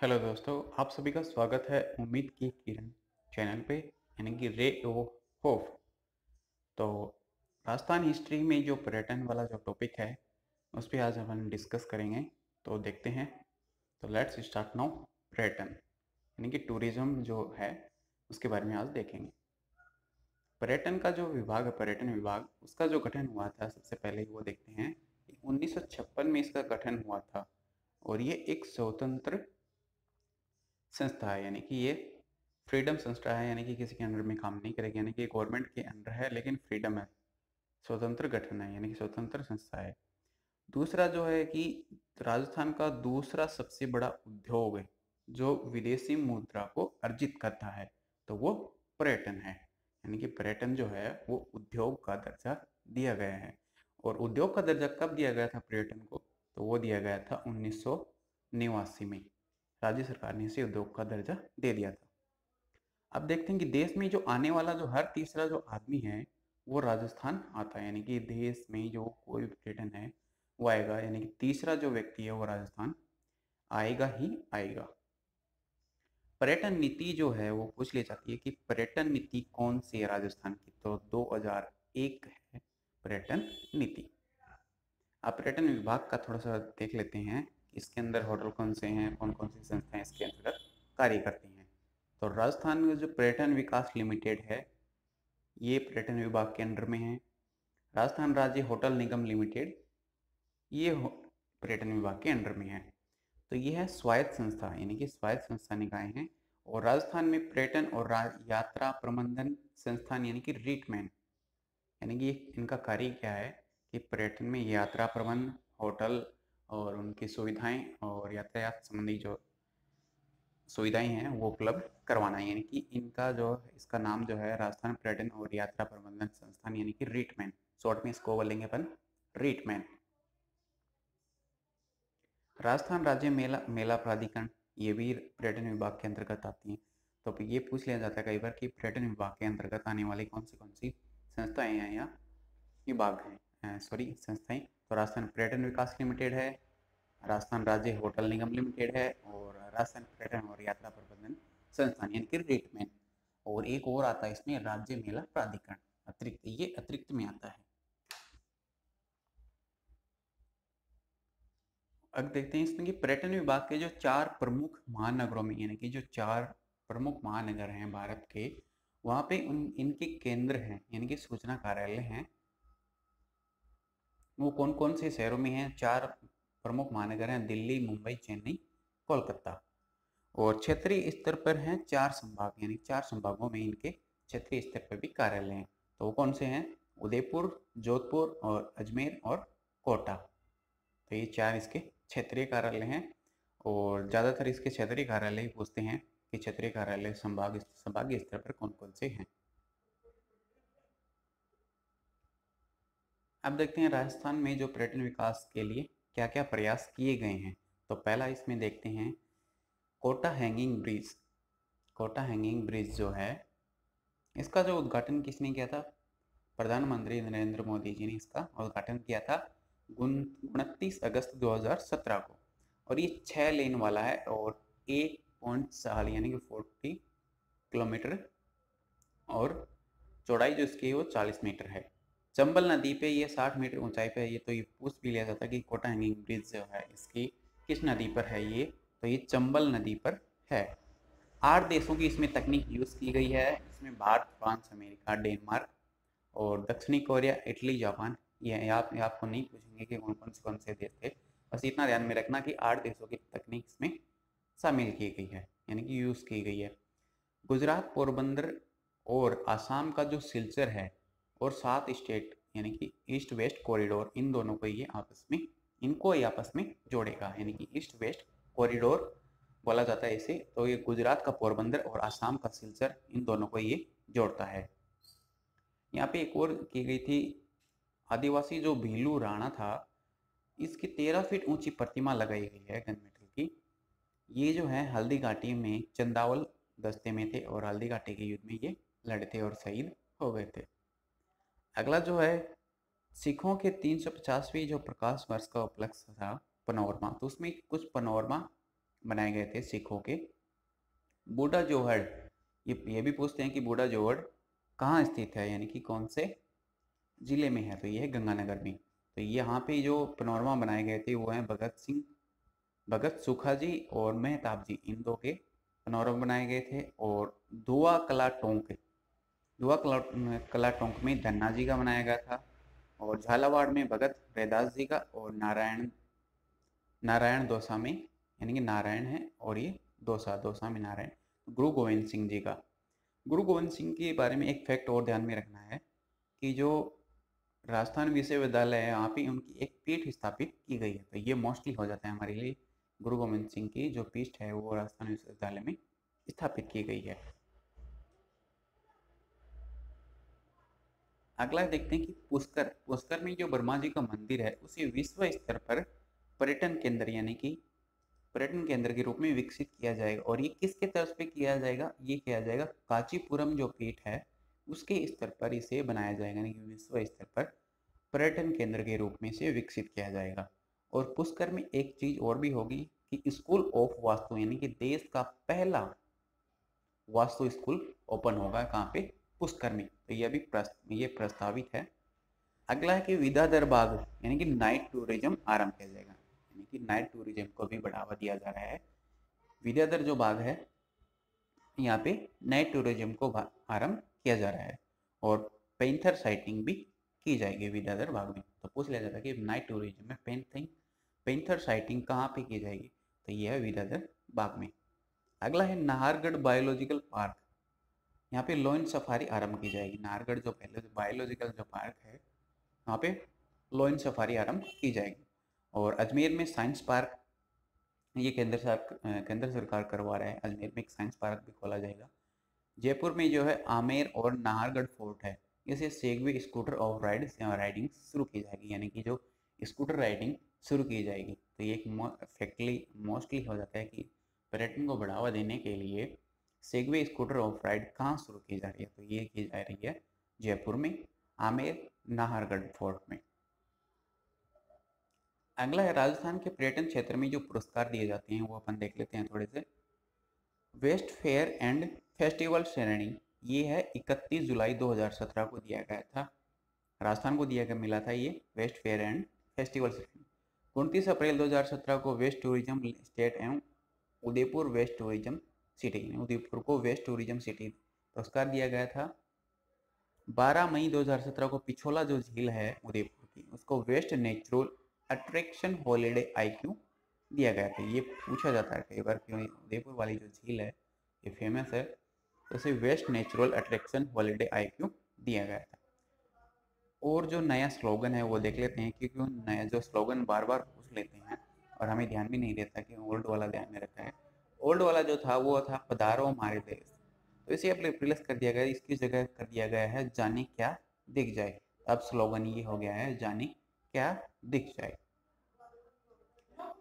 Hello दोस्तों, आप सभी का स्वागत है उम्मीद की किरण चैनल पे यानी कि रे ओ होप। तो राजस्थान हिस्ट्री में जो पर्यटन वाला जो टॉपिक है उस पर आज हम डिस्कस करेंगे। तो देखते हैं। तो लेट्स स्टार्ट नाउ। पर्यटन यानी कि टूरिज्म जो है उसके बारे में आज देखेंगे। पर्यटन का जो विभाग है, पर्यटन विभाग, उसका जो गठन हुआ था सबसे पहले वो देखते हैं कि 1956 में इसका गठन हुआ था। और ये एक स्वतंत्र संस्था है, यानी कि ये फ्रीडम संस्था है, यानी कि किसी के अंडर में काम नहीं करेगी, यानी कि गवर्नमेंट के अंडर है लेकिन फ्रीडम है, स्वतंत्र गठन है, यानी कि स्वतंत्र संस्था है। दूसरा जो है कि राजस्थान का दूसरा सबसे बड़ा उद्योग है जो विदेशी मुद्रा को अर्जित करता है, तो वो पर्यटन है। यानी कि पर्यटन जो है वो उद्योग का दर्जा दिया गया है। और उद्योग का दर्जा कब दिया गया था पर्यटन को? तो वो दिया गया था 1989 में। राज्य सरकार ने इसे उद्योग का दर्जा दे दिया था। अब देखते हैं कि देश में जो आने वाला जो हर तीसरा जो आदमी है वो राजस्थान आता है, यानी कि देश में जो कोई भी पर्यटन है वो आएगा, यानी कि तीसरा जो व्यक्ति है वो राजस्थान आएगा ही आएगा। पर्यटन नीति जो है वो पूछ ली जाती है कि पर्यटन नीति कौन सी है राजस्थान की, तो 2001 है पर्यटन नीति। अब पर्यटन विभाग का थोड़ा सा देख लेते हैं कि इसके अंदर होटल कौन से हैं, कौन कौन सी संस्थाएं इसके अंतर्गत कार्य करती हैं। तो राजस्थान में जो पर्यटन विकास लिमिटेड है ये पर्यटन विभाग के अंडर में है। राजस्थान राज्य होटल निगम लिमिटेड ये पर्यटन विभाग के अंडर में है। तो ये है स्वायत्त संस्था, यानी कि स्वायत्त संस्था निकाय हैं। और राजस्थान में पर्यटन और यात्रा प्रबंधन संस्थान यानी कि रीटमैन, यानी कि इनका कार्य क्या है कि पर्यटन में यात्रा प्रबंध, होटल और उनकी सुविधाएं और यातायात संबंधी जो सुविधाएं हैं वो उपलब्ध करवाना है। यानी कि इनका जो इसका नाम जो है राजस्थान पर्यटन और यात्रा प्रबंधन संस्थान, यानी कि रीटमैन, शॉर्ट में इसको बोलेंगे अपन रीटमैन। राजस्थान राज्य मेला मेला प्राधिकरण ये भी पर्यटन विभाग के अंतर्गत आती हैं। तो ये पूछ लिया जाता है कई बार कि पर्यटन विभाग के अंतर्गत आने वाली कौन सी संस्थाएं हैं या विभाग हैं, सॉरी संस्थाएं। तो राजस्थान पर्यटन विकास लिमिटेड है, राजस्थान राज्य होटल निगम लिमिटेड है और राजस्थान पर्यटन और यात्रा प्रबंधन संस्थान यानी कि रेटमैन। और एक और आता है इसमें राज्य मेला प्राधिकरण, अतिरिक्त, ये अतिरिक्त में आता है। अब देखते हैं इसमें कि पर्यटन विभाग के जो 4 प्रमुख महानगरों में, यानी कि जो 4 प्रमुख महानगर हैं भारत के, वहाँ पे इनके केंद्र हैं, यानी कि सूचना कार्यालय हैं। वो कौन कौन से शहरों में हैं? 4 प्रमुख महानगर हैं, दिल्ली, मुंबई, चेन्नई, कोलकाता। और क्षेत्रीय स्तर पर हैं 4 संभाग, यानी 4 संभागों में इनके क्षेत्रीय स्तर पर भी कार्यालय हैं। तो वो कौन से हैं? उदयपुर, जोधपुर और अजमेर और कोटा। तो ये 4 इसके क्षेत्रीय कार्यालय हैं। और ज़्यादातर इसके क्षेत्रीय कार्यालय पूछते हैं कि क्षेत्रीय कार्यालय संभागीय स्तर पर कौन कौन से हैं। अब देखते हैं राजस्थान में जो पर्यटन विकास के लिए क्या क्या प्रयास किए गए हैं। तो पहला इसमें देखते हैं Kota hanging bridge. Kota hanging bridge जो है इसका जो उद्घाटन किसने किया था? प्रधानमंत्री नरेंद्र मोदी जी ने इसका उद्घाटन किया था 29 अगस्त 2017 को। और ये 6 लेन वाला है और 1.4 यानी कि 40 किलोमीटर और चौड़ाई जो इसकी है वो 40 मीटर है। चंबल नदी पे ये 60 मीटर ऊंचाई पे है। ये तो ये पूछ भी लिया जाता है कि कोटा हैंगिंग ब्रिज जो है इसकी किस नदी पर है ये? तो ये चंबल नदी पर है। 8 देशों की इसमें तकनीक यूज़ की गई है। इसमें भारत, फ्रांस, अमेरिका, डेनमार्क और दक्षिणी कोरिया, इटली, जापान, ये आपको नहीं पूछेंगे कि कौन से देश थे। बस इतना ध्यान में रखना कि 8 देशों की तकनीक इसमें शामिल की गई है, यानी कि यूज़ की गई है। गुजरात, पोरबंदर और आसाम का जो सिलचर है और 7 स्टेट यानी कि ईस्ट वेस्ट कॉरिडोर, इन दोनों को ये आपस में जोड़ेगा, यानी कि ईस्ट वेस्ट कॉरिडोर बोला जाता है इसे। तो ये गुजरात का पोरबंदर और आसाम का सिलचर, इन दोनों को ये जोड़ता है। यहाँ पे एक और की गई थी, आदिवासी जो भीलू राणा था इसकी 13 फीट ऊंची प्रतिमा लगाई गई है गनमेटल की। ये जो है हल्दी घाटी में चंदावल दस्ते में थे और हल्दी घाटी के युद्ध में ये लड़े थे और शहीद हो गए थे। अगला जो है सिखों के 350वीं जो प्रकाश वर्ष का उपलक्ष्य था पनोरमा, तो उसमें कुछ पनोरमा बनाए गए थे सिखों के। बूढ़ा जोहड़, ये भी पूछते हैं कि बूढ़ा जोहड़ कहाँ स्थित है, यानी कि कौन से जिले में है, तो ये है गंगानगर में। तो यहाँ पे जो पनोरमा बनाए गए थे वो हैं भगत सुखा जी और मेहताब जी, इन दो के पनोरमा बनाए गए थे। और कला टोंक में धन्ना जी का बनाया गया था। और झालावाड़ में भगत रैदास जी का, और नारायण दौसा में, यानी कि नारायण है और ये दौसा में नारायण, गुरु गोविंद सिंह जी का। गुरु गोविंद सिंह के बारे में एक फैक्ट और ध्यान में रखना है कि जो राजस्थान विश्वविद्यालय है वहाँ पे उनकी एक पीठ स्थापित की गई है। तो ये मोस्टली हो जाता है हमारे लिए, गुरु गोविंद सिंह की जो पीठ है वो राजस्थान विश्वविद्यालय में स्थापित की गई है। अगला देखते हैं कि पुष्कर में जो ब्रह्मा जी का मंदिर है उसे विश्व स्तर पर पर्यटन केंद्र, यानी कि पर्यटन केंद्र के रूप में विकसित किया जाएगा। और ये किसके तरफ पे किया जाएगा, ये किया जाएगा कांचीपुरम जो पीठ है उसके स्तर पर इसे बनाया जाएगा, यानी कि विश्व स्तर पर पर्यटन केंद्र के रूप में इसे विकसित किया जाएगा। और पुष्कर में एक चीज और भी होगी कि स्कूल ऑफ वास्तु, यानी कि देश का पहला वास्तु स्कूल ओपन होगा कहाँ पे, पुष्कर में। तो ये प्रस्तावित है। अगला है कि विद्याधर बाग, यानी कि नाइट टूरिज्म आरंभ किया जाएगा, यानी कि नाइट टूरिज्म को भी बढ़ावा दिया जा रहा है। विद्याधर जो बाग है यहाँ पे नाइट टूरिज्म को आरंभ किया जा रहा है। और पेंथर साइटिंग भी की जाएगी विद्याधर बाग में। तो पूछ लिया जाता है कि नाइट टूरिज्म में पेंथर साइटिंग कहाँ पे की जाएगी, तो यह है विद्याधर बाग में। अगला है नाहरगढ़ बायोलॉजिकल पार्क, यहाँ पे लोइन सफारी आरंभ की जाएगी। नाहरगढ़ जो पहले बायोलॉजिकल जो पार्क है वहाँ पे लोइन सफारी आरंभ की जाएगी। और अजमेर में साइंस पार्क, ये केंद्र सरकार करवा रहा है, अजमेर में एक साइंस पार्क भी खोला जाएगा। जयपुर में जो है आमेर और नाहरगढ़ फोर्ट है, इसे सेगवे स्कूटर ऑफ राइडिंग शुरू की जाएगी, यानी कि जो स्कूटर राइडिंग शुरू की जाएगी। तो ये एक मोस्टली हो जाता है कि पर्यटन को बढ़ावा देने के लिए सेगवे स्कूटर ऑफ राइड कहाँ शुरू की जा रही है, तो ये की जा रही है जयपुर में आमेर नाहरगढ़ फोर्ट में। अगला है राजस्थान के पर्यटन क्षेत्र में जो पुरस्कार दिए जाते हैं वो अपन देख लेते हैं थोड़े से। वेस्ट फेयर एंड फेस्टिवल श्रेणी, ये है 31 जुलाई 2017 को दिया गया था, राजस्थान को मिला था ये वेस्ट फेयर एंड फेस्टिवल श्रेणी। 29 अप्रैल 2017 को वेस्ट टूरिज्म स्टेट एवं Udaipur best tourism city, Udaipur को वेस्ट टूरिज्म सिटी पुरस्कार दिया गया था। 12 मई 2017 को पिछोला जो झील है उदयपुर की उसको best natural attraction holiday IQ दिया गया था। ये पूछा जाता है कई बार कि उदयपुर वाली जो झील है ये फेमस है, तो उसे best natural attraction holiday IQ दिया गया था। और जो नया स्लोगन है वो देख लेते हैं, क्योंकि नया जो स्लोगन बार बार पूछ लेते हैं और हमें ध्यान भी नहीं रहता कि ओल्ड वाला ध्यान में रहता है। ओल्ड वाला जो था वो था पधारो हमारे देश, तो इसे अब रिप्लेस कर दिया गया, इसकी जगह कर दिया गया है जाने क्या दिख जाए। अब स्लोगन ये हो गया है जाने क्या दिख जाए।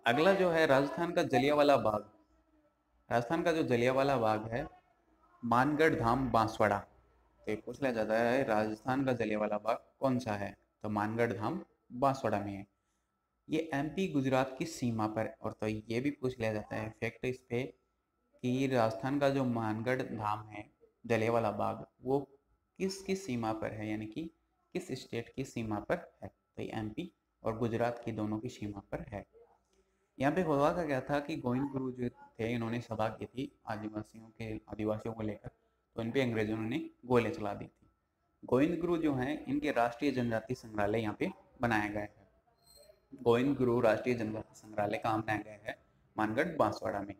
अगला जो है राजस्थान का जलियांवाला बाग, राजस्थान का जो जलियांवाला बाग है मानगढ़ धाम बांसवाड़ा, तो पूछ लिया जाता है राजस्थान का जलियांवाला बाग कौन सा है, तो मानगढ़ धाम बांसवाड़ा में है। ये MP गुजरात की सीमा पर, और तो ये भी पूछ लिया जाता है फैक्ट इस पे कि राजस्थान का जो मानगढ़ धाम है जलियांवाला बाग वो किसकी सीमा पर है, यानी कि किस स्टेट की सीमा पर है, तो ये MP और गुजरात की दोनों की सीमा पर है। यहाँ पे हुआ का क्या था कि गोविंद गुरु जो थे इन्होंने सभा की थी आदिवासियों को लेकर, तो इन पे अंग्रेजों ने गोले चला दी थी। गोविंद गुरु जो हैं इनके राष्ट्रीय जनजाति संग्रहालय यहाँ पे बनाया गया है। गोविंद गुरु राष्ट्रीय जनजाति संग्रहालय कहाँ बनाया गया है, मानगढ़ बांसवाड़ा में।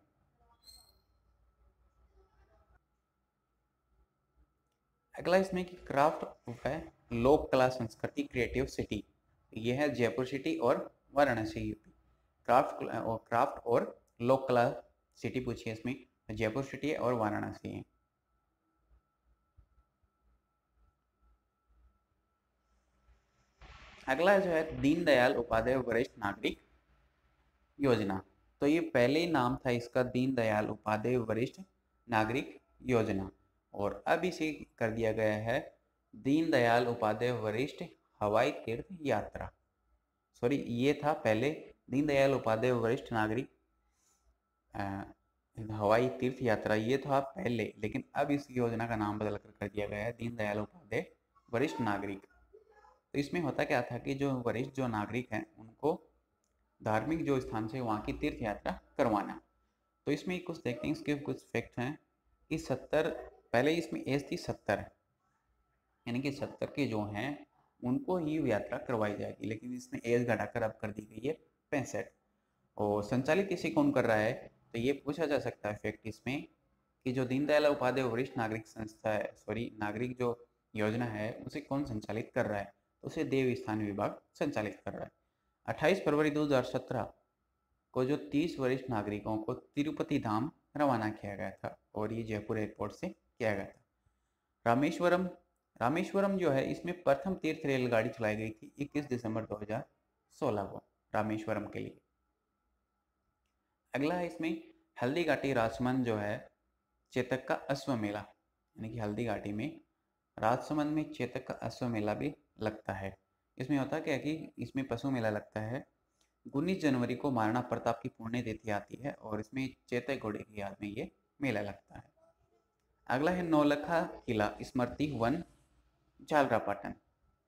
अगला इसमें कि क्राफ्ट है लोक कला संस्कृति क्रिएटिव सिटी, ये है जयपुर सिटी और वाराणसी यूपी। क्राफ्ट और लोक कला सिटी पूछी है इसमें, जयपुर सिटी है और वाराणसी है। अगला जो है दीनदयाल उपाध्याय वरिष्ठ नागरिक योजना, तो ये पहले ही नाम था इसका दीनदयाल उपाध्याय वरिष्ठ नागरिक योजना, और अब इसे कर दिया गया है दीनदयाल उपाध्याय वरिष्ठ हवाई तीर्थ यात्रा। सॉरी, ये था पहले दीनदयाल उपाध्याय वरिष्ठ नागरिक हवाई तीर्थ यात्रा ये था पहले, लेकिन अब इस योजना का नाम बदल कर दिया गया है दीनदयाल उपाध्याय वरिष्ठ नागरिक। तो इसमें होता क्या था कि जो वरिष्ठ जो नागरिक हैं उनको धार्मिक जो स्थान से वहाँ की तीर्थ यात्रा करवाना। तो इसमें कुछ देखते हैं, इसके कुछ फैक्ट हैं कि 70, पहले इसमें एज थी 70, यानी कि 70 के जो हैं उनको ही यात्रा करवाई जाएगी, लेकिन इसमें एज घटाकर अब कर दी गई है 65। और संचालित इसे कौन कर रहा है, तो ये पूछा जा सकता है फैक्ट इसमें कि जो दीनदयाल उपाध्याय वरिष्ठ नागरिक संस्था है, सॉरी नागरिक जो योजना है उसे कौन संचालित कर रहा है, तो उसे देव स्थान विभाग संचालित कर रहा है। 28 फरवरी 2017 को जो 30 वरिष्ठ नागरिकों को तिरुपति धाम रवाना किया गया था और ये जयपुर एयरपोर्ट से किया गया था। रामेश्वरम, रामेश्वरम जो है इसमें प्रथम तीर्थ रेलगाड़ी चलाई गई थी 21 दिसंबर 2016 को रामेश्वरम के लिए। अगला है इसमें हल्दी घाटी राजसमंद जो है चेतक का अश्व मेला, यानी कि हल्दी घाटी में राजसमंद में चेतक का अश्व मेला भी लगता है। इसमें होता क्या है कि इसमें पशु मेला लगता है। 19 जनवरी को महाराणा प्रताप की पुण्यतिथि आती है और इसमें चेतक घोड़े की याद में ये मेला लगता है। अगला है नौलखा किला स्मृति वन झालरापाटन।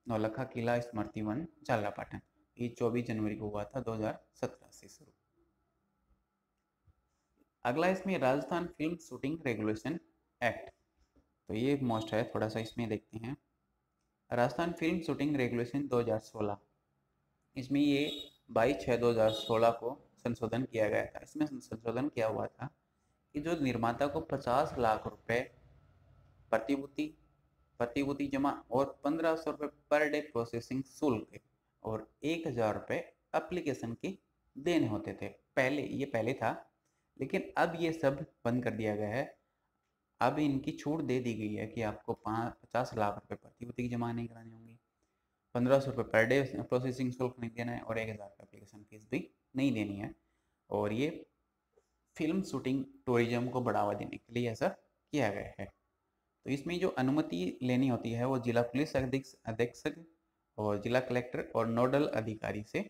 नौलखा किला स्मृति वन झालरापाटन, ये 24 जनवरी को हुआ था 2017 से शुरू। अगला इसमें Rajasthan film shooting regulation act, तो ये मोस्ट है, थोड़ा सा इसमें देखते हैं। राजस्थान फिल्म शूटिंग रेगुलेशन 2016, इसमें ये 22/6/2016 को संशोधन किया गया था। इसमें संशोधन किया हुआ था कि जो निर्माता को 50 लाख रुपए प्रतिभूति जमा और 1500 रुपये पर डे प्रोसेसिंग शुल्क और 1000 रुपये एप्लीकेशन के देने होते थे। पहले था, लेकिन अब ये सब बंद कर दिया गया है। अब इनकी छूट दे दी गई है कि आपको 50 लाख रुपए प्रतिभूति जमा नहीं करानी होंगी, 1500 रुपये पर डे प्रोसेसिंग शुल्क नहीं देना है और 1000 एप्लीकेशन फीस भी नहीं देनी है। और ये फिल्म शूटिंग टूरिज्म को बढ़ावा देने के लिए ऐसा किया गया है। तो इसमें जो अनुमति लेनी होती है वो जिला पुलिस अधीक्षक और जिला कलेक्टर और नोडल अधिकारी से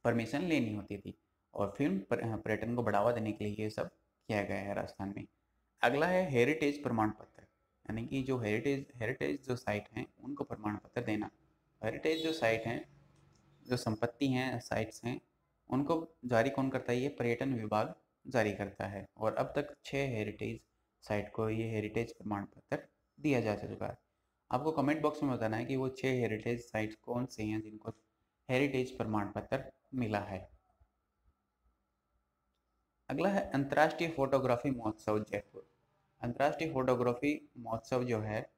परमिशन लेनी होती थी। और फिल्म पर्यटन को बढ़ावा देने के लिए ये सब किया गया है राजस्थान में। अगला है हेरिटेज प्रमाण पत्र, यानी कि जो हेरिटेज जो साइट हैं उनको प्रमाण पत्र देना। हेरिटेज जो साइट हैं, जो संपत्ति हैं, साइट्स हैं, उनको जारी कौन करता है, ये पर्यटन विभाग जारी करता है। और अब तक 6 हेरिटेज साइट को ये हेरिटेज प्रमाण पत्र दिया जा चुका है। आपको कमेंट बॉक्स में बताना है कि वो 6 हेरिटेज साइट्स कौन से हैं जिनको हेरिटेज प्रमाण पत्र मिला है। अगला है अंतर्राष्ट्रीय फोटोग्राफी महोत्सव जयपुर। अंतर्राष्ट्रीय फोटोग्राफी महोत्सव जो है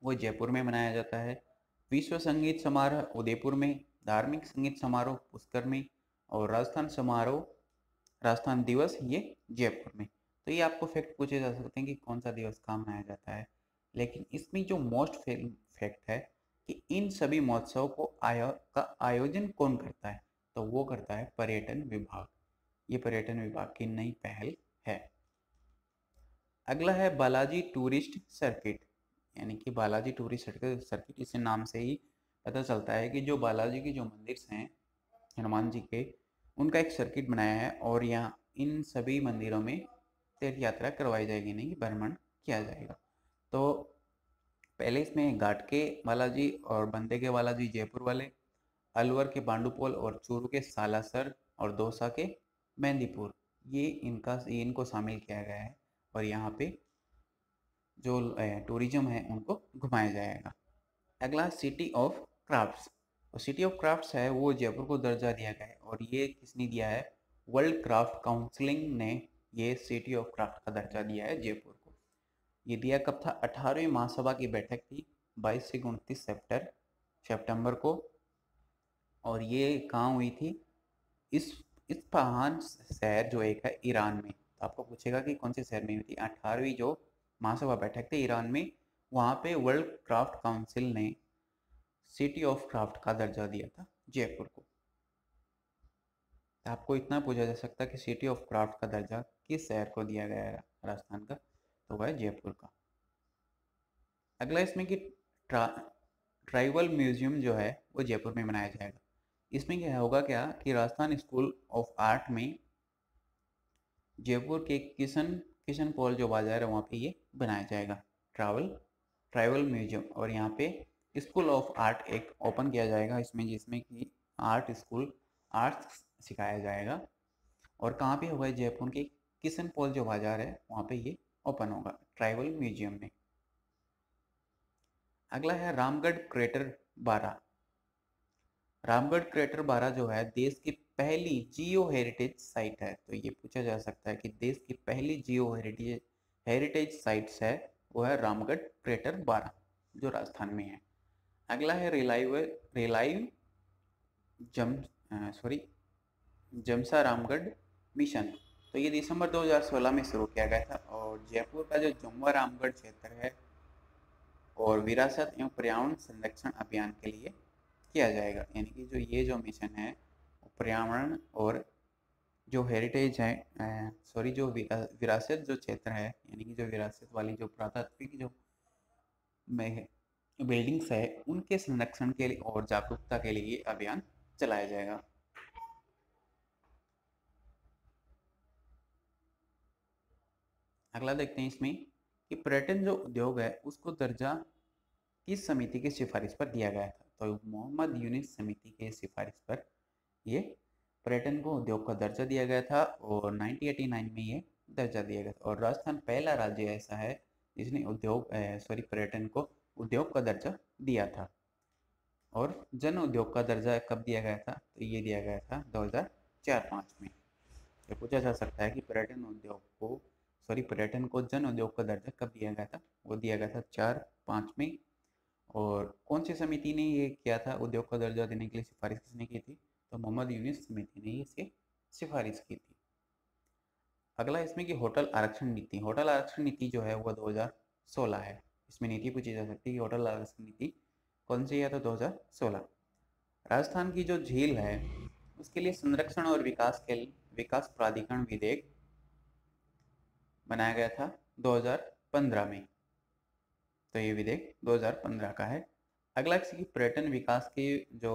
वो जयपुर में मनाया जाता है। विश्व संगीत समारोह उदयपुर में, धार्मिक संगीत समारोह पुष्कर में और राजस्थान दिवस ये जयपुर में। तो ये आपको फैक्ट पूछे जा सकते हैं कि कौन सा दिवस कहाँ मनाया जाता है, लेकिन इसमें जो मोस्ट फैक्ट है कि इन सभी महोत्सव को का आयोजन कौन करता है, तो वो करता है पर्यटन विभाग। ये पर्यटन विभाग की नई पहल है। अगला है बालाजी टूरिस्ट सर्किट, यानी कि बालाजी टूरिस्ट सर्किट इस नाम से ही पता चलता है कि जो बालाजी के जो मंदिर हैं हनुमान जी के, उनका एक सर्किट बनाया है और यहाँ इन सभी मंदिरों में तीर्थ यात्रा करवाई जाएगी, नहीं भ्रमण किया जाएगा। तो पहले इसमें घाट के बालाजी और बंदे के बालाजी जयपुर वाले, अलवर के बांडुपोल और चूरू के सालासर और दौसा के मेहंदीपुर, ये इनको शामिल किया गया है और यहाँ पे जो टूरिज्म है उनको घुमाया जाएगा। अगला सिटी ऑफ क्राफ्ट्स, तो सिटी ऑफ क्राफ्ट्स है वो जयपुर को दर्जा दिया गया है और ये किसने दिया है, वर्ल्ड क्राफ्ट काउंसिलिंग ने ये सिटी ऑफ क्राफ्ट का दर्जा दिया है जयपुर को। ये दिया कब था, 18वीं महासभा की बैठक थी 22 से 29 सितंबर को, और ये कहाँ हुई थी, इस इस्फहान शहर जो एक है ईरान में। तो आपको पूछेगा कि कौन से शहर में हुई थी, 18वीं जो महासभा बैठक थी ईरान में, वहाँ पे वर्ल्ड क्राफ्ट काउंसिल ने सिटी ऑफ क्राफ्ट का दर्जा दिया था जयपुर को। आपको इतना पूछा जा सकता है कि सिटी ऑफ क्राफ्ट का दर्जा किस शहर को दिया गया है राजस्थान का, तो वह है जयपुर का। अगला इसमें कि ट्राइबल म्यूजियम जो है वो जयपुर में मनाया जाएगा। इसमें क्या होगा क्या कि राजस्थान स्कूल ऑफ आर्ट में जयपुर के किशन पॉल जो बाजार है वहाँ पे ये बनाया जाएगा ट्राइवल म्यूजियम। और यहाँ पे स्कूल ऑफ आर्ट एक ओपन किया जाएगा इसमें, जिसमें कि आर्ट्स सिखाया जाएगा। और कहाँ पे होगा? जयपुर के किशन पॉल जो बाजार है वहाँ पे ये ओपन होगा ट्राइवल म्यूजियम में। अगला है रामगढ़ क्रेटर 12। रामगढ़ क्रेटर 12 जो है देश की पहली जियो हेरिटेज साइट है। तो ये पूछा जा सकता है कि देश की पहली जियो हेरिटेज साइट्स है वो है रामगढ़ क्रेटर 12 जो राजस्थान में है। अगला है रिलाइव जम सॉरी जमसा रामगढ़ मिशन। तो ये दिसंबर 2016 में शुरू किया गया था और जयपुर का जो जमुआ रामगढ़ क्षेत्र है और विरासत एवं पर्यावरण संरक्षण अभियान के लिए किया जाएगा। यानी कि जो ये जो मिशन है पर्यावरण और जो हेरिटेज है जो विरासत जो क्षेत्र है, यानी कि जो विरासत वाली जो पुरातात्विक जो बिल्डिंग्स है उनके संरक्षण के लिए और जागरूकता के लिए ये अभियान चलाया जाएगा। अगला देखते हैं इसमें कि पर्यटन जो उद्योग है उसको दर्जा किस समिति की सिफारिश पर दिया गया था? तो मोहम्मद यूनिस समिति के सिफारिश पर ये पर्यटन को उद्योग का दर्जा दिया गया था और 1989 में ये दर्जा दिया गया था। और राजस्थान पहला राज्य ऐसा है जिसने पर्यटन को उद्योग का दर्जा दिया था। और जन उद्योग का दर्जा कब दिया गया था? तो ये दिया गया था 2004-05 में। तो पूछा जा सकता है कि पर्यटन को जन उद्योग का दर्जा कब दिया गया था? वो दिया गया था 4-5 में। और कौन सी समिति ने ये किया था? उद्योग का दर्जा देने के लिए सिफारिश किसने की थी? तो मोहम्मद यूनिस समिति ने इसे सिफारिश की थी। अगला इसमें कि होटल आरक्षण नीति जो है वो 2016 है। इसमें नीति पूछी जा सकती है कि होटल आरक्षण नीति कौन सी है? तो 2016। राजस्थान की जो झील है उसके लिए संरक्षण और विकास प्राधिकरण विधेयक बनाया गया था 2015 में। तो ये विधेयक 2015 का है। अगला किसी पर्यटन विकास के जो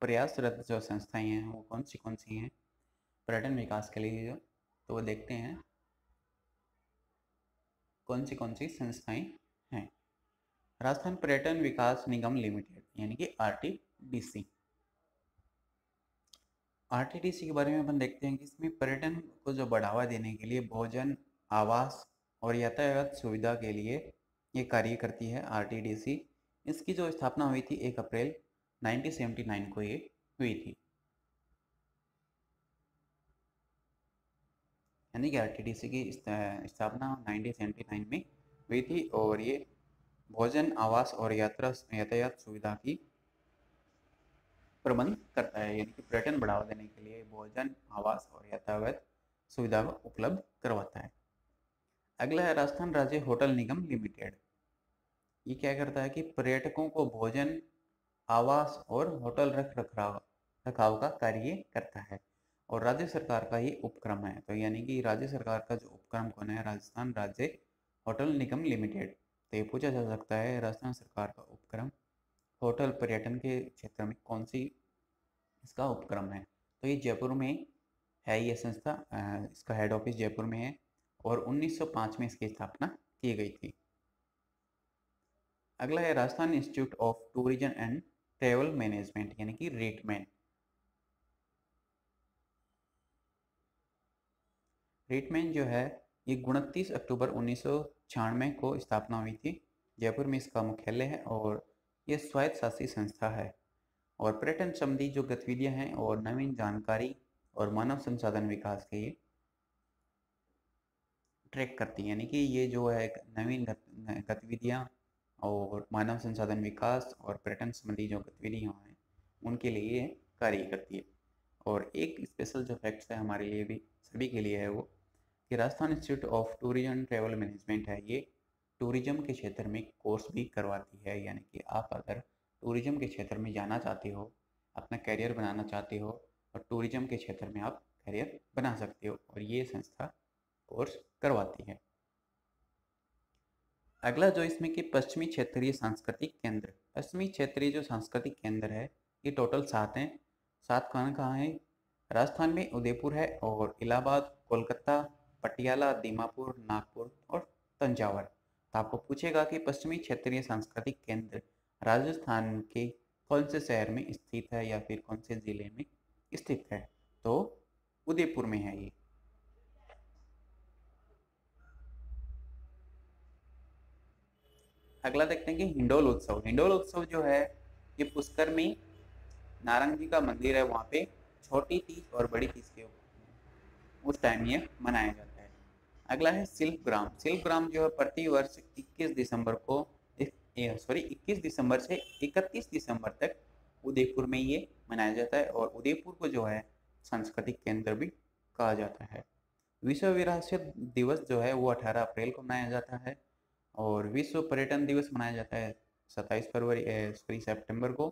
प्रयासरत जो संस्थाएं हैं वो कौन सी हैं पर्यटन विकास के लिए? तो वो देखते हैं कौन सी संस्थाएं हैं। राजस्थान पर्यटन विकास निगम लिमिटेड यानी कि आरटीडीसी के बारे में अपन देखते हैं कि इसमें पर्यटन को जो बढ़ावा देने के लिए भोजन, आवास और यातायात सुविधा के लिए ये कार्य करती है आरटीडीसी। इसकी जो स्थापना हुई थी 1 अप्रैल 1979 को ये हुई थी। यानी कि आरटीडीसी की स्थापना 1979 में हुई थी और ये भोजन, आवास और यातायात सुविधा की प्रबंध करता है। यानी कि पर्यटन बढ़ावा देने के लिए भोजन, आवास और यातायात सुविधा को उपलब्ध करवाता है। अगला है राजस्थान राज्य होटल निगम लिमिटेड। ये क्या करता है कि पर्यटकों को भोजन, आवास और होटल रखाव का कार्य करता है और राज्य सरकार का ये उपक्रम है। तो यानी कि राज्य सरकार का जो उपक्रम कौन है? राजस्थान राज्य होटल निगम लिमिटेड। तो ये पूछा जा सकता है राजस्थान सरकार का उपक्रम होटल पर्यटन के क्षेत्र में कौन सी इसका उपक्रम है? तो ये जयपुर में है ये संस्था। इसका हेड ऑफिस जयपुर में है और 1905 में इसकी स्थापना की गई थी। अगला है Rajasthan institute of tourism and travel management यानी कि रेटमैन। रेटमैन जो है ये 29 अक्टूबर 1996 को स्थापना हुई थी। जयपुर में इसका मुख्यालय है और ये स्वायत्त शासी संस्था है और पर्यटन संबंधी जो गतिविधियां हैं और नवीन जानकारी और मानव संसाधन विकास के ये ट्रैक करती है। यानी कि ये जो है नवीन गतिविधियां और मानव संसाधन विकास और पर्यटन संबंधी जो गतिविधियां हैं उनके लिए कार्य करती है। और एक स्पेशल जो फैक्ट्स है हमारे लिए भी सभी के लिए है वो कि Rajasthan institute of tourism and travel management है ये टूरिज्म के क्षेत्र में कोर्स भी करवाती है। यानी कि आप अगर टूरिज्म के क्षेत्र में जाना चाहते हो, अपना करियर बनाना चाहते हो और टूरिज्म के क्षेत्र में आप करियर बना सकते हो और ये संस्था कोर्स करवाती है। अगला जो इसमें कि पश्चिमी क्षेत्रीय सांस्कृतिक केंद्र जो सांस्कृतिक केंद्र है ये टोटल 7 हैं। 7 कहाँ कहाँ हैं? राजस्थान में उदयपुर है और इलाहाबाद, कोलकाता, पटियाला, दीमापुर, नागपुर और तंजावर। तो आपको पूछेगा कि पश्चिमी क्षेत्रीय सांस्कृतिक केंद्र राजस्थान के कौन से शहर में स्थित है या फिर कौन से जिले में स्थित है? तो उदयपुर में है ये। अगला देखते हैं कि हिंडोल उत्सव। हिंडोल उत्सव जो है ये पुष्कर में नारंग जी का मंदिर है, वहाँ पे छोटी तीज और बड़ी तीज के उस टाइम ये मनाया जाता है। अगला है शिल्प ग्राम। शिल्प ग्राम जो है प्रति वर्ष 21 दिसंबर को 21 दिसंबर से 31 दिसंबर तक उदयपुर में ये मनाया जाता है और उदयपुर को जो है सांस्कृतिक केंद्र भी कहा जाता है। विश्व विरासत दिवस जो है वो 18 अप्रैल को मनाया जाता है और विश्व पर्यटन दिवस मनाया जाता है 27 सितंबर को।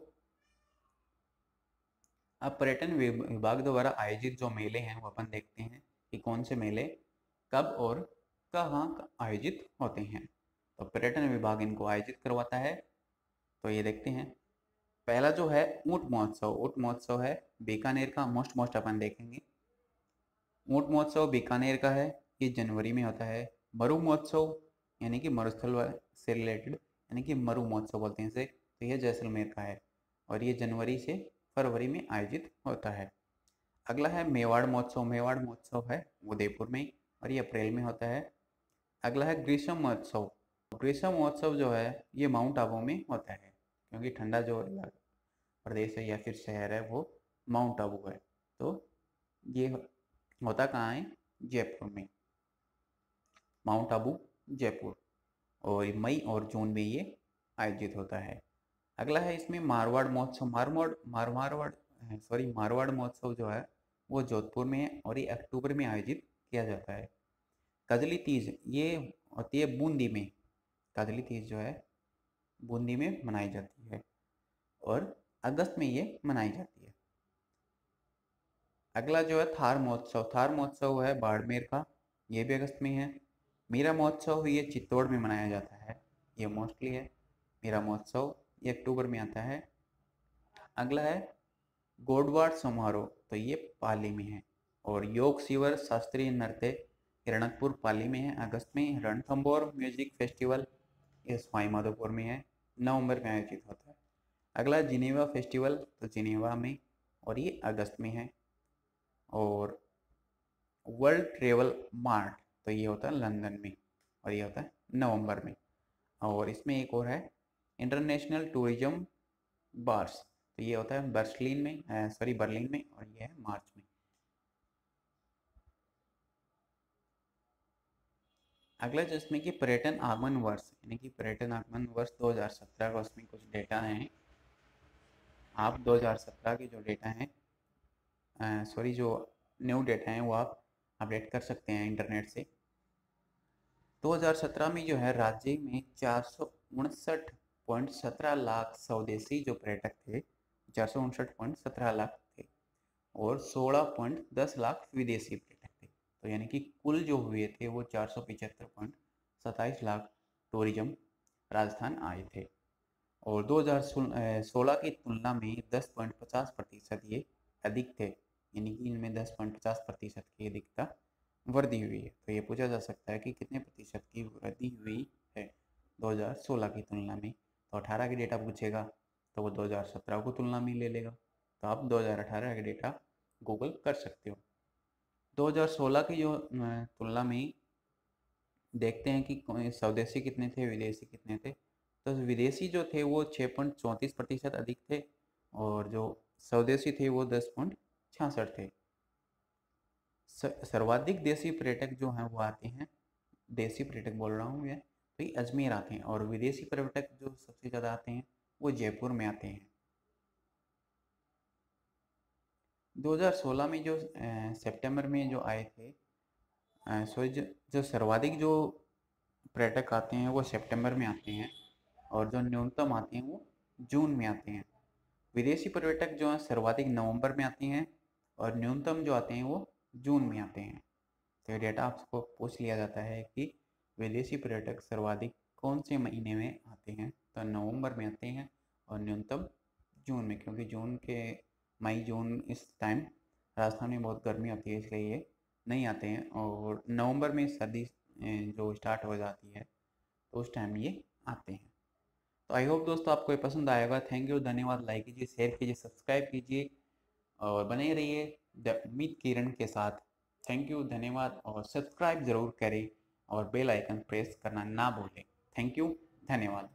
अब पर्यटन विभाग द्वारा आयोजित जो मेले हैं वो अपन देखते हैं कि कौन से मेले कब और कहाँ आयोजित होते हैं। तो पर्यटन विभाग इनको आयोजित करवाता है। तो ये देखते हैं। पहला जो है ऊंट महोत्सव। ऊंट महोत्सव है बीकानेर का, मोस्ट अपन देखेंगे। ऊंट महोत्सव बीकानेर का है, ये जनवरी में होता है। मरु महोत्सव यानी कि मरुस्थल से रिलेटेड, यानी कि मरु महोत्सव बोलते हैं इसे, तो ये जैसलमेर का है और ये जनवरी से फरवरी में आयोजित होता है। अगला है मेवाड़ महोत्सव। मेवाड़ महोत्सव है उदयपुर में और ये अप्रैल में होता है। अगला है ग्रीष्म महोत्सव। ग्रीष्म महोत्सव जो है ये माउंट आबू में होता है, क्योंकि ठंडा जो प्रदेश है या फिर शहर है वो माउंट आबू है। तो ये होता कहाँ है? जयपुर में, माउंट आबू जयपुर। और मई और जून में ये आयोजित होता है। अगला है इसमें मारवाड़ महोत्सव। मारवाड़ महोत्सव जो है वो जोधपुर में है और ये अक्टूबर में आयोजित किया जाता है। कजली तीज ये होती है बूंदी में। कजली तीज जो है बूंदी में मनाई जाती है और अगस्त में ये मनाई जाती है। अगला जो है थार महोत्सव। थार महोत्सव है बाड़मेर का, ये भी अगस्त में है। मीरा महोत्सव ये चित्तौड़ में मनाया जाता है, ये मोस्टली है। मीरा महोत्सव ये अक्टूबर में आता है। अगला है गोडवाड़ समारोह, तो ये पाली में है। और योग शिवर शास्त्रीय नृत्य हिरणकपुर पाली में है, अगस्त में। रणथंबोर म्यूजिक फेस्टिवल ये सवाई माधोपुर में है, नवंबर में आयोजित होता है। अगला जिनेवा फेस्टिवल, तो जिनेवा में और ये अगस्त में है। और वर्ल्ड ट्रेवल मार्ट, तो ये होता है लंदन में और ये होता है नवंबर में। और इसमें एक और है इंटरनेशनल टूरिज्म बार्स, तो ये होता है बर्लिन में और ये है मार्च में। अगला जिसमें कि पर्यटन आगमन वर्ष, यानी कि पर्यटन आगमन वर्ष 2017 का, उसमें कुछ डेटा हैं। आप 2017 के जो डेटा हैं जो न्यू डेटा हैं वो आप अपडेट कर सकते हैं इंटरनेट से। 2017 में जो है राज्य में 459.17 लाख स्वदेशी जो पर्यटक थे, 459.17 लाख थे और 16.10 लाख विदेशी पर्यटक थे। तो यानी कि कुल जो हुए थे वो 475.27 लाख टूरिज्म राजस्थान आए थे। और 2016 की तुलना में 10.50% ये अधिक थे, यानी कि इनमें 10.50% की अधिकता वृद्धि हुई है। तो ये पूछा जा सकता है कि कितने प्रतिशत की वृद्धि हुई है 2016 की तुलना में। तो 18 की डेटा पूछेगा तो वो 2017 को तुलना में ले लेगा, तो आप 2018 का डेटा गूगल कर सकते हो। 2016 की जो तुलना में देखते हैं कि स्वदेशी कितने थे, विदेशी कितने थे। तो विदेशी जो थे वो 6.34% अधिक थे और जो स्वदेशी थे वो 10.66 थे। सर्वाधिक देसी पर्यटक जो हैं वो आते हैं, देसी पर्यटक बोल रहा हूँ मैं, तो ये अजमेर आते हैं। और विदेशी पर्यटक जो सबसे ज़्यादा आते हैं वो जयपुर में आते हैं। 2016 में जो सितंबर में जो आए थे, जो सर्वाधिक जो पर्यटक आते हैं वो सितंबर में आते हैं और जो न्यूनतम आते हैं वो जून में आते हैं। विदेशी पर्यटक जो हैं सर्वाधिक नवंबर में आते हैं और न्यूनतम जो आते हैं वो जून में आते हैं। तो ये डेटा आपको पूछ लिया जाता है कि विदेशी पर्यटक सर्वाधिक कौन से महीने में आते हैं, तो नवंबर में आते हैं और न्यूनतम जून में, क्योंकि जून के मई जून इस टाइम राजस्थान में बहुत गर्मी होती है, इसलिए ये नहीं आते हैं। और नवंबर में सर्दी जो स्टार्ट हो जाती है तो उस टाइम ये आते हैं। तो आई होप दोस्तों आपको ये पसंद आएगा। थैंक यू, धन्यवाद। लाइक कीजिए, शेयर कीजिए, सब्सक्राइब कीजिए और बने रहिए द उम्मीद किरण के साथ। थैंक यू, धन्यवाद। और सब्सक्राइब ज़रूर करें और बेल आइकन प्रेस करना ना भूलें। थैंक यू, धन्यवाद।